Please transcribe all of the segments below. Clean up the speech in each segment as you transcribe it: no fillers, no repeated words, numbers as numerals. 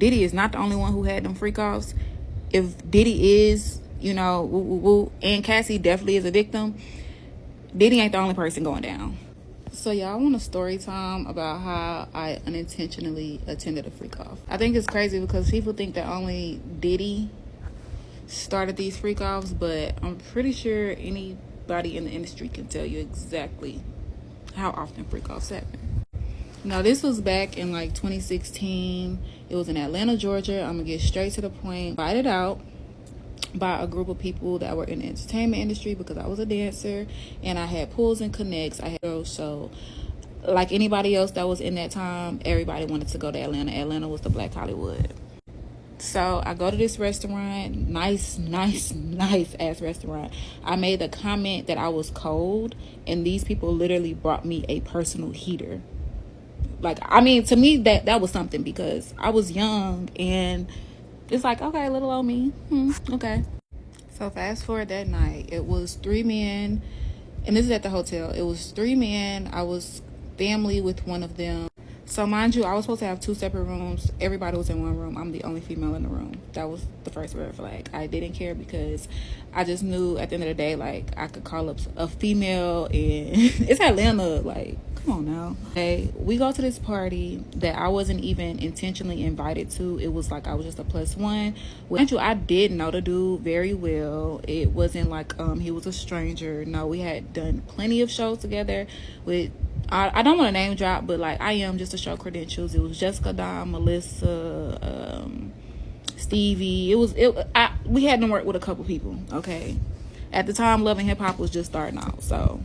Diddy is not the only one who had them freak offs. If Diddy is, you know, woo, woo, woo, and Cassie definitely is a victim, Diddy ain't the only person going down. So y'all want a story time about how I unintentionally attended a freak off. I think it's crazy because people think that only Diddy started these freak offs, but I'm pretty sure anybody in the industry can tell you exactly how often freak offs happen. Now this was back in like 2016. It was in Atlanta, Georgia. I'm gonna get straight to the point. Invited out by a group of people that were in the entertainment industry because I was a dancer and I had pulls and connects. I had so like anybody else that was in that time, everybody wanted to go to Atlanta. Atlanta was the Black Hollywood. So I go to this restaurant, nice ass restaurant. I made the comment that I was cold, and these people literally brought me a personal heater. Like, I mean, to me, that was something because I was young and it's like, okay, little old me. Okay. So fast forward that night, it was 3 men, and this is at the hotel. It was 3 men. I was family with one of them. So mind you, I was supposed to have 2 separate rooms. Everybody was in one room. I'm the only female in the room. That was the first red flag. I didn't care because I just knew at the end of the day, like, I could call up a female and it's Atlanta, like, come on now. Okay, we go to this party that I wasn't even intentionally invited to. It was like I was just a +1. Mind you, I did know the dude very well. It wasn't like he was a stranger. No, we had done plenty of shows together with I don't want to name drop, but like I am just to show credentials. It was Jessica, Dom, Melissa, Stevie. We had to work with a couple people. Okay, at the time, Love and Hip Hop was just starting out. So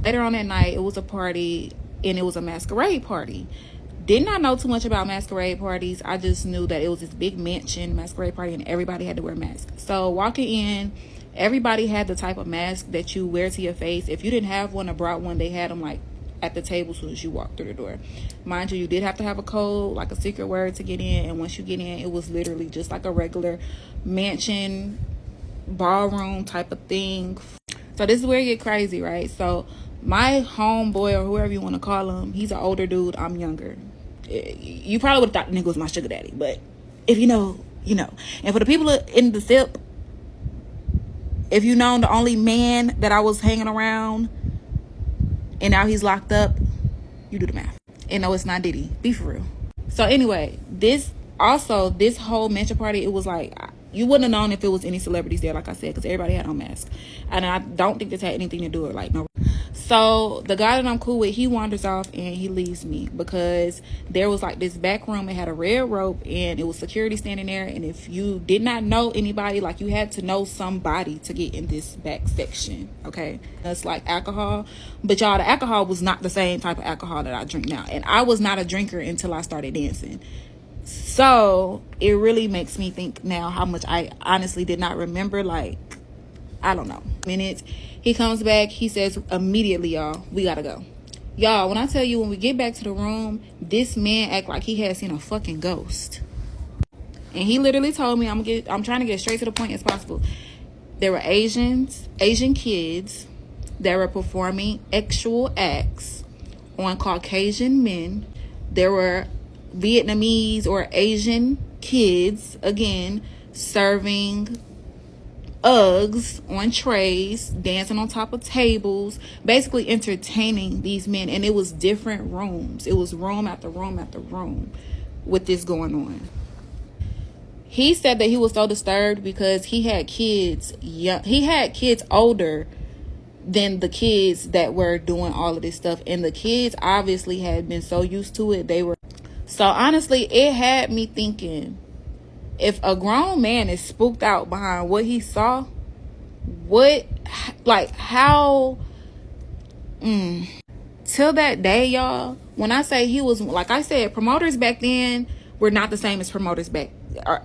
later on that night, it was a party, and it was a masquerade party. Did not know too much about masquerade parties. I just knew that it was this big mansion masquerade party, and everybody had to wear masks. So walking in, everybody had the type of mask that you wear to your face. If you didn't have one or brought one, they had them like at the table as soon as you walked through the door. Mind you, you did have to have a code, like a secret word to get in. And once you get in, it was literally just like a regular mansion ballroom type of thing. So this is where it get crazy, right? So my homeboy, or whoever you want to call him, he's an older dude. I'm younger. You probably would have thought the nigga was my sugar daddy, but if you know, you know. And for the people in the SIP, if you know the only man that I was hanging around and now he's locked up, you do the math. And no, it's not Diddy. Be for real. So anyway, this whole mansion party, it was like, you wouldn't have known if it was any celebrities there, like I said, because everybody had on masks. And I don't think this had anything to do with like no. So the guy that I'm cool with, he wanders off and he leaves me because there was like this back room. It had a red rope and it was security standing there. And if you did not know anybody, like you had to know somebody to get in this back section. Okay. That's like alcohol. But y'all, the alcohol was not the same type of alcohol that I drink now. And I was not a drinker until I started dancing. So it really makes me think now how much I honestly did not remember. Like, I don't know, minutes. He comes back. He says immediately, y'all, we gotta go. Y'all, when I tell you, when we get back to the room, this man act like he had seen a fucking ghost. And he literally told me, I'm trying to get straight to the point as possible. There were Asian kids that were performing sexual acts on Caucasian men. There were Vietnamese or Asian kids, again, serving Uggs on trays, dancing on top of tables, basically entertaining these men. And it was different rooms. It was room after room after room with this going on. He said that he was so disturbed because he had kids young. He had kids older than the kids that were doing all of this stuff. And the kids obviously had been so used to it. So honestly, it had me thinking, if a grown man is spooked out behind what he saw, how, till that day, y'all, when I say he was, like I said, promoters back then were not the same as promoters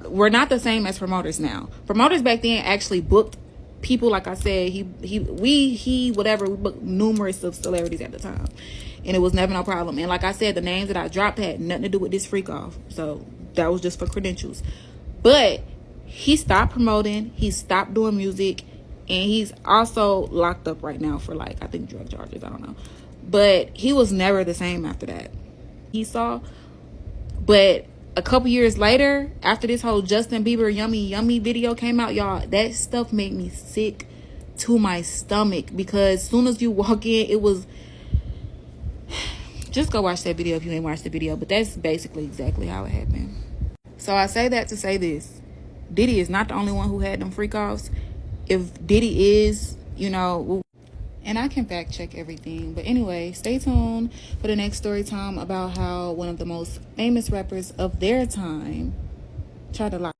we're not the same as promoters now. Promoters back then actually booked people, like I said, we booked numerous of celebrities at the time. And it was never no problem. And like I said, the names that I dropped had nothing to do with this freak off. So that was just for credentials. But he stopped promoting. He stopped doing music. And he's also locked up right now for like, I think drug charges. I don't know. But he was never the same after that. He saw. But a couple years later, after this whole Justin Bieber yummy yummy video came out, y'all, that stuff made me sick to my stomach, because as soon as you walk in, it was, just go watch that video if you ain't watched the video, but that's basically exactly how it happened. So I say that to say this: Diddy is not the only one who had them freak offs. If Diddy is, you know, and I can fact check everything, but anyway, stay tuned for the next story time about how one of the most famous rappers of their time tried to lie.